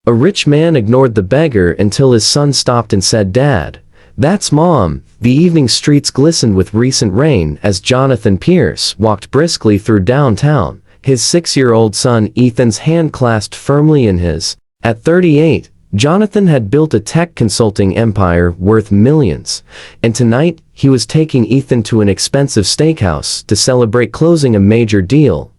A rich man ignored the beggar until his son stopped and said, "Dad, that's Mom." The evening streets glistened with recent rain as Jonathan Pierce walked briskly through downtown, his 6-year-old son Ethan's hand clasped firmly in his. At 38, Jonathan had built a tech consulting empire worth millions, and tonight he was taking Ethan to an expensive steakhouse to celebrate closing a major deal.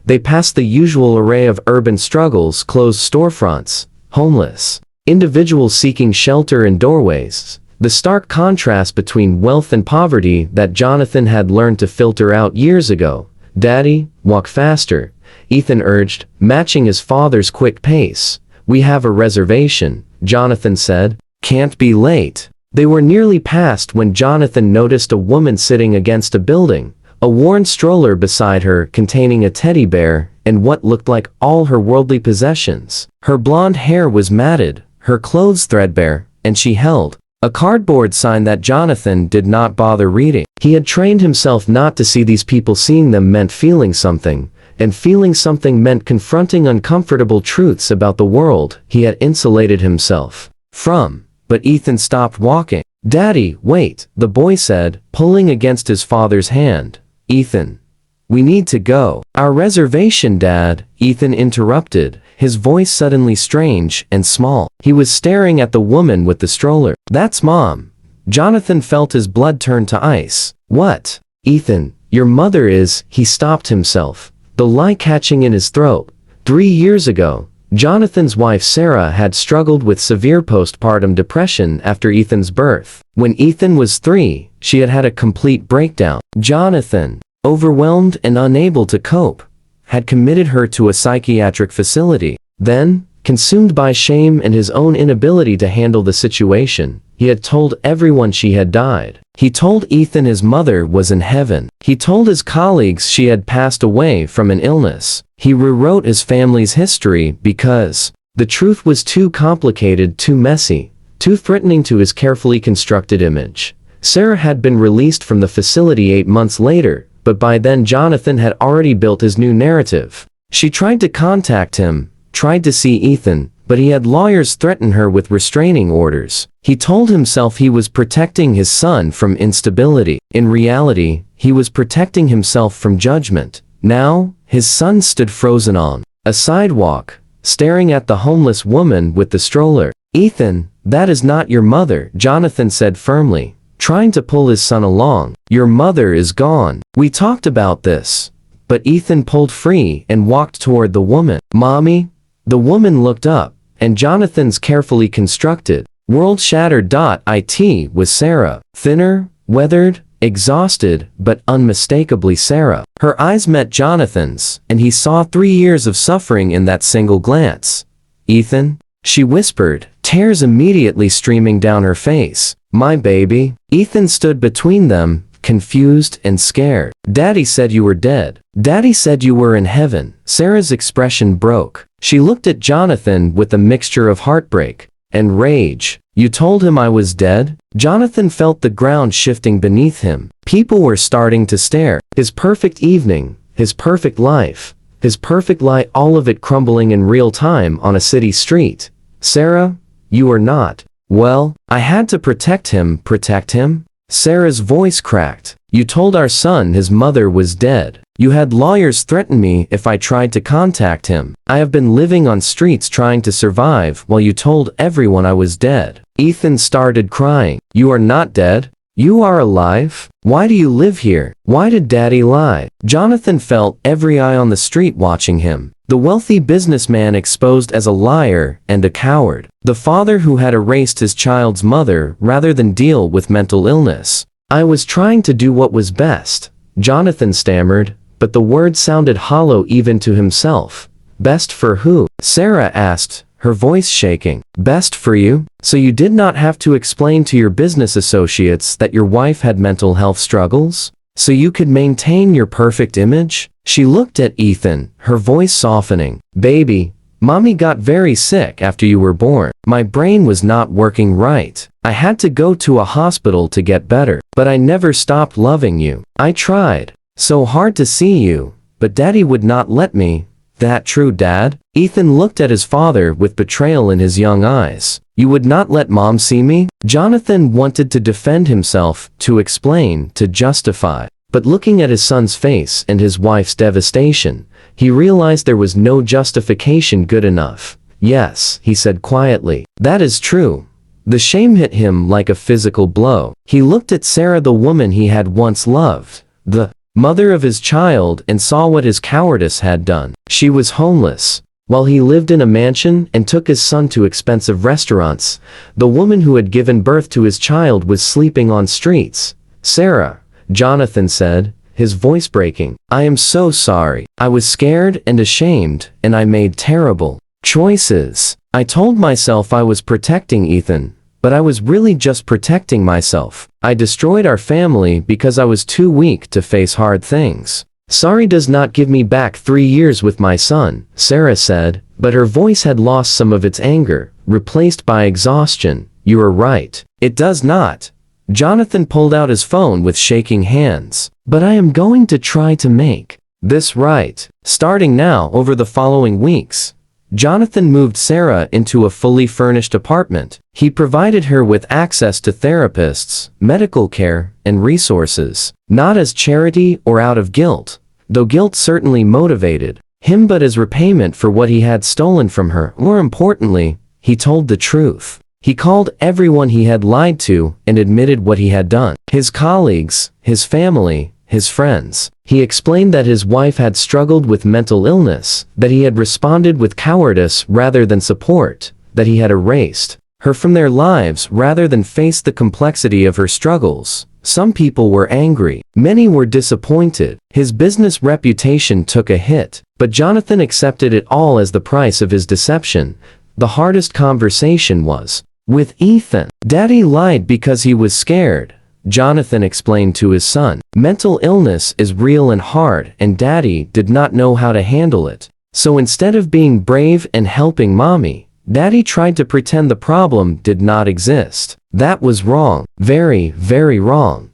They passed the usual array of urban struggles: closed storefronts, homeless individuals seeking shelter in doorways, the stark contrast between wealth and poverty that Jonathan had learned to filter out years ago. "Daddy, walk faster," Ethan urged, matching his father's quick pace. "We have a reservation," Jonathan said. "Can't be late." They were nearly past when Jonathan noticed a woman sitting against a building, a worn stroller beside her containing a teddy bear and what looked like all her worldly possessions. Her blonde hair was matted, her clothes threadbare, and she held a cardboard sign that Jonathan did not bother reading. He had trained himself not to see these people. Seeing them meant feeling something, and feeling something meant confronting uncomfortable truths about the world he had insulated himself from. But Ethan stopped walking. "Daddy, wait," the boy said, pulling against his father's hand. "Ethan, we need to go." "Our reservation, Dad," Ethan interrupted, his voice suddenly strange and small. He was staring at the woman with the stroller. "That's Mom." Jonathan felt his blood turn to ice. "What?" "Ethan, your mother is." He stopped himself, the lie catching in his throat. 3 years ago, Jonathan's wife Sarah had struggled with severe postpartum depression after Ethan's birth. When Ethan was 3, she had had a complete breakdown. Jonathan, overwhelmed and unable to cope, had committed her to a psychiatric facility. Then, consumed by shame and his own inability to handle the situation, he had told everyone she had died. He told Ethan his mother was in heaven. He told his colleagues she had passed away from an illness. He rewrote his family's history because the truth was too complicated, too messy, too threatening to his carefully constructed image. Sarah had been released from the facility 8 months later, but by then Jonathan had already built his new narrative. She tried to contact him, tried to see Ethan, but he had lawyers threaten her with restraining orders. He told himself he was protecting his son from instability. In reality, he was protecting himself from judgment. Now, his son stood frozen on a sidewalk, staring at the homeless woman with the stroller. "Ethan, that is not your mother," Jonathan said firmly, trying to pull his son along. "Your mother is gone. We talked about this." But Ethan pulled free and walked toward the woman. "Mommy?" The woman looked up, and Jonathan's carefully constructed world shattered. It was Sarah. Thinner, weathered, exhausted, but unmistakably Sarah. Her eyes met Jonathan's, and he saw 3 years of suffering in that single glance. "Ethan?" she whispered, tears immediately streaming down her face. "My baby?" Ethan stood between them, confused and scared. "Daddy said you were dead." "Daddy said you were in heaven." Sarah's expression broke. She looked at Jonathan with a mixture of heartbreak and rage. "You told him I was dead?" Jonathan felt the ground shifting beneath him. People were starting to stare. His perfect evening, his perfect life, his perfect lie, all of it crumbling in real time on a city street. "Sarah, you are not." "Well, I had to protect him." "Protect him?" Sarah's voice cracked. "You told our son his mother was dead. You had lawyers threaten me if I tried to contact him. I have been living on streets trying to survive while you told everyone I was dead." Ethan started crying. "You are not dead. You are alive. Why do you live here? Why did Daddy lie?" Jonathan felt every eye on the street watching him. The wealthy businessman exposed as a liar and a coward. The father who had erased his child's mother rather than deal with mental illness. "I was trying to do what was best," Jonathan stammered, but the words sounded hollow even to himself. "Best for who?" Sarah asked, her voice shaking. "Best for you? So you did not have to explain to your business associates that your wife had mental health struggles? So you could maintain your perfect image?" She looked at Ethan, her voice softening. "Baby, Mommy got very sick after you were born. My brain was not working right. I had to go to a hospital to get better. But I never stopped loving you. I tried so hard to see you, but Daddy would not let me. that true, Dad?" Ethan looked at his father with betrayal in his young eyes. "You would not let Mom see me?" Jonathan wanted to defend himself, to explain, to justify. But looking at his son's face and his wife's devastation, he realized there was no justification good enough. "Yes," he said quietly, "that is true." The shame hit him like a physical blow. He looked at Sarah, the woman he had once loved, the mother of his child, and saw what his cowardice had done. She was homeless. While he lived in a mansion and took his son to expensive restaurants, the woman who had given birth to his child was sleeping on streets. "Sarah," Jonathan said, his voice breaking, "I am so sorry. I was scared and ashamed, and I made terrible choices. I told myself I was protecting Ethan, but I was really just protecting myself. I destroyed our family because I was too weak to face hard things. Sorry does not give me back 3 years with my son," Sarah said, but her voice had lost some of its anger, replaced by exhaustion. "You are right. It does not." Jonathan pulled out his phone with shaking hands. "But I am going to try to make this right. Starting now over the following weeks." Jonathan moved Sarah into a fully furnished apartment. He provided her with access to therapists, medical care, and resources, not as charity or out of guilt, though guilt certainly motivated him, but as repayment for what he had stolen from her. More importantly, he told the truth. He called everyone he had lied to and admitted what he had done. His colleagues, his family, his friends. He explained that his wife had struggled with mental illness, that he had responded with cowardice rather than support, that he had erased her from their lives rather than face the complexity of her struggles. Some people were angry. Many were disappointed. His business reputation took a hit, but Jonathan accepted it all as the price of his deception. The hardest conversation was with Ethan. "Daddy lied because he was scared," Jonathan explained to his son. "Mental illness is real and hard, and Daddy did not know how to handle it. So instead of being brave and helping Mommy, Daddy tried to pretend the problem did not exist. That was wrong. Very, very wrong."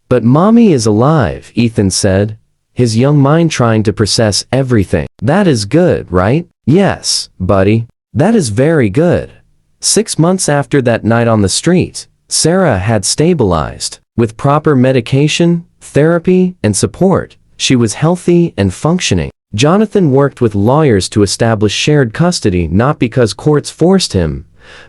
"But Mommy is alive," Ethan said, his young mind trying to process everything. "That is good, right?" "Yes, buddy. That is very good." 6 months after that night on the street, Sarah had stabilized. With proper medication, therapy, and support, she was healthy and functioning. Jonathan worked with lawyers to establish shared custody, not because courts forced him,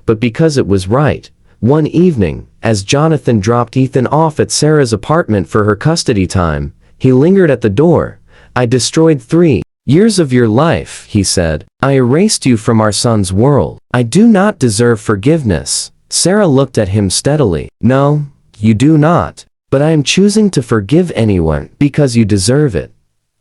but because it was right. One evening, as Jonathan dropped Ethan off at Sarah's apartment for her custody time, he lingered at the door. "I destroyed 3 years of your life," he said. "I erased you from our son's world. I do not deserve forgiveness." Sarah looked at him steadily. "No, you do not. But I am choosing to forgive anyone because you deserve it.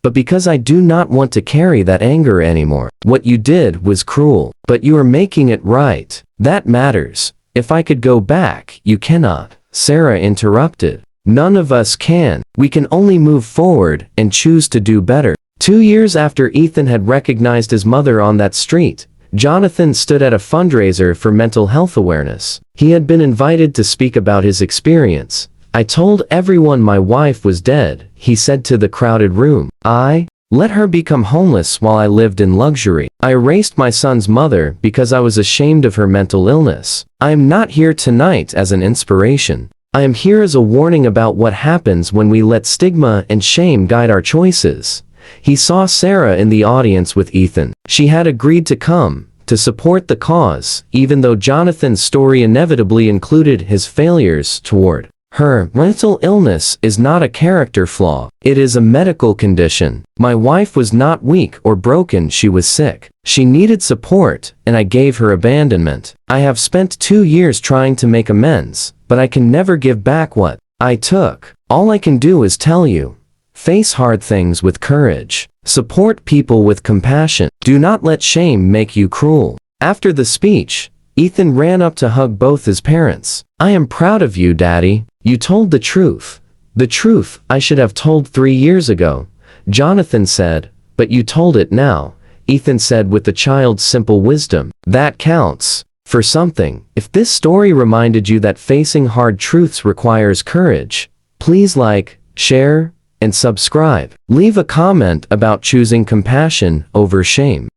But because I do not want to carry that anger anymore. What you did was cruel, but you are making it right. That matters. If I could go back, you cannot," Sarah interrupted. "None of us can. We can only move forward and choose to do better." 2 years after Ethan had recognized his mother on that street, Jonathan stood at a fundraiser for mental health awareness. He had been invited to speak about his experience. "I told everyone my wife was dead," he said to the crowded room. "I let her become homeless while I lived in luxury. I erased my son's mother because I was ashamed of her mental illness. I am not here tonight as an inspiration. I am here as a warning about what happens when we let stigma and shame guide our choices." He saw Sarah in the audience with Ethan. She had agreed to come, to support the cause, even though Jonathan's story inevitably included his failures toward her. "Mental illness is not a character flaw. It is a medical condition. My wife was not weak or broken, she was sick. She needed support, and I gave her abandonment. I have spent 2 years trying to make amends, but I can never give back what I took. All I can do is tell you. Face hard things with courage. Support people with compassion. Do not let shame make you cruel." After the speech, Ethan ran up to hug both his parents. "I am proud of you, Daddy. You told the truth. The truth I should have told 3 years ago," Jonathan said. "But you told it now," Ethan said with the child's simple wisdom. "That counts for something." If this story reminded you that facing hard truths requires courage, please like, share, and subscribe. Leave a comment about choosing compassion over shame.